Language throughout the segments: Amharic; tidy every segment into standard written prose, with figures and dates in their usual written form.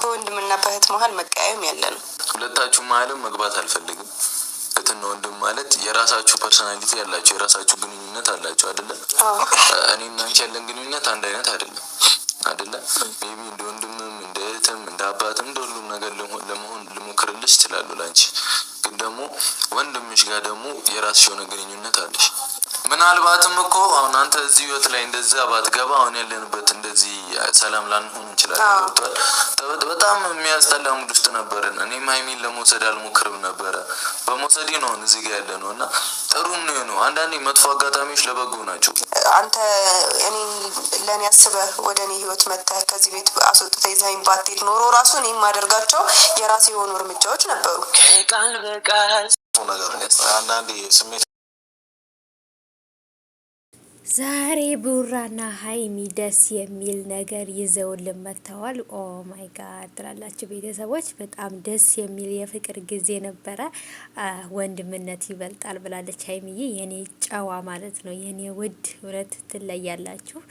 በወንድምና በእህት መሀል መቀያየም ያለ ነው። ሁለታችሁ መሀልም መግባት አልፈልግም። እህትና ወንድም ማለት የራሳችሁ ፐርሶናሊቲ ያላችሁ የራሳችሁ ግንኙነት አላችሁ አይደለ? እኔና አንቺ ያለን ግንኙነት አንድ አይነት አይደለም አይደለ? ሜቢ እንደ ወንድምም እንደ እህትም እንደ አባትም እንደ ሁሉም ነገር ለመሆን ልሞክርልሽ እችላለሁ። ላንቺ ግን ደግሞ ወንድምሽ ጋር ደግሞ የራስሽ የሆነ ግንኙነት አለሽ። ምናልባትም እኮ አሁን አንተ እዚህ ህይወት ላይ እንደዛ ባትገባ አሁን ያለንበት እንደዚህ ሰላም ላንሆን እንችላለን። ገብቷል? በጣም የሚያስጠላ ሙድ ውስጥ ነበርን። እኔም ሀይሚን ለመውሰድ አልሞክርም ነበረ። በመውሰዴ ነው አሁን እዚህ ጋር ያለ ነው እና ጥሩም ነው። አንዳንዴ መጥፎ አጋጣሚዎች ለበጎ ናቸው። አንተ እኔን ለእኔ አስበህ ወደ እኔ ህይወት መጥተህ ከዚህ ቤት አስወጥተህ ይዘኸኝ ባትሄድ ኖሮ ራሱ እኔ የማደርጋቸው የራሴ የሆኑ እርምጃዎች ነበሩ። ቃል በቃል ነገር አንዳንዴ ስሜት ዛሬ ቡራና ሀይሚ ደስ የሚል ነገር ይዘውልን መጥተዋል። ኦ ማይ ጋድ ትላላችሁ ቤተሰቦች፣ በጣም ደስ የሚል የፍቅር ጊዜ ነበረ። ወንድምነት ይበልጣል ብላለች ሀይሚዬ፣ የኔ ጨዋ ማለት ነው። የኔ ውድ እውነት ትለያላችሁ።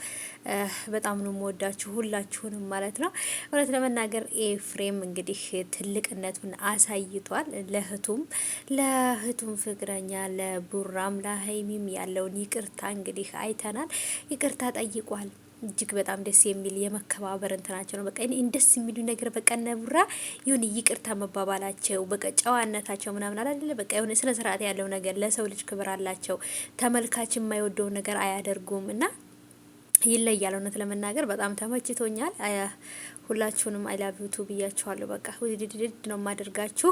በጣም ነው የምወዳችሁ ሁላችሁንም ማለት ነው። እውነት ለመናገር ኤፍሬም እንግዲህ ትልቅነቱን አሳይቷል። ለእህቱም ፍቅረኛ ለቡራም ለሀይሚም ያለውን ይቅርታ እንግዲህ አይተናል። ይቅርታ ጠይቋል። እጅግ በጣም ደስ የሚል የመከባበር እንትናቸው ነው። በቃ ደስ የሚሉ ነገር በቃ ነብራ ይሁን ይቅርታ መባባላቸው በቃ ጨዋነታቸው ምናምን አይደለ በቃ የሆነ ስነ ስርዓት ያለው ነገር፣ ለሰው ልጅ ክብር አላቸው። ተመልካች የማይወደውን ነገር አያደርጉም እና ይለያል። እውነት ለመናገር በጣም ተመችቶኛል። ሁላችሁንም አይላቪቱ ብያችኋለሁ። በቃ ውድድድ ነው ማደርጋችሁ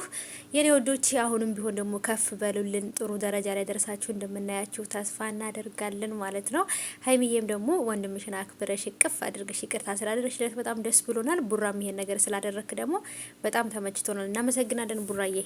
የኔ ወዶች። አሁንም ቢሆን ደግሞ ከፍ በሉልን፣ ጥሩ ደረጃ ላይ ደርሳችሁ እንደምናያችሁ ተስፋ እናደርጋለን ማለት ነው። ሀይሚዬም ደግሞ ወንድምሽን አክብረሽ እቅፍ አድርገሽ ይቅርታ ስላደረግሽለት በጣም ደስ ብሎናል። ቡራም ይሄን ነገር ስላደረክ ደግሞ በጣም ተመችቶናል። እናመሰግናለን ቡራዬ።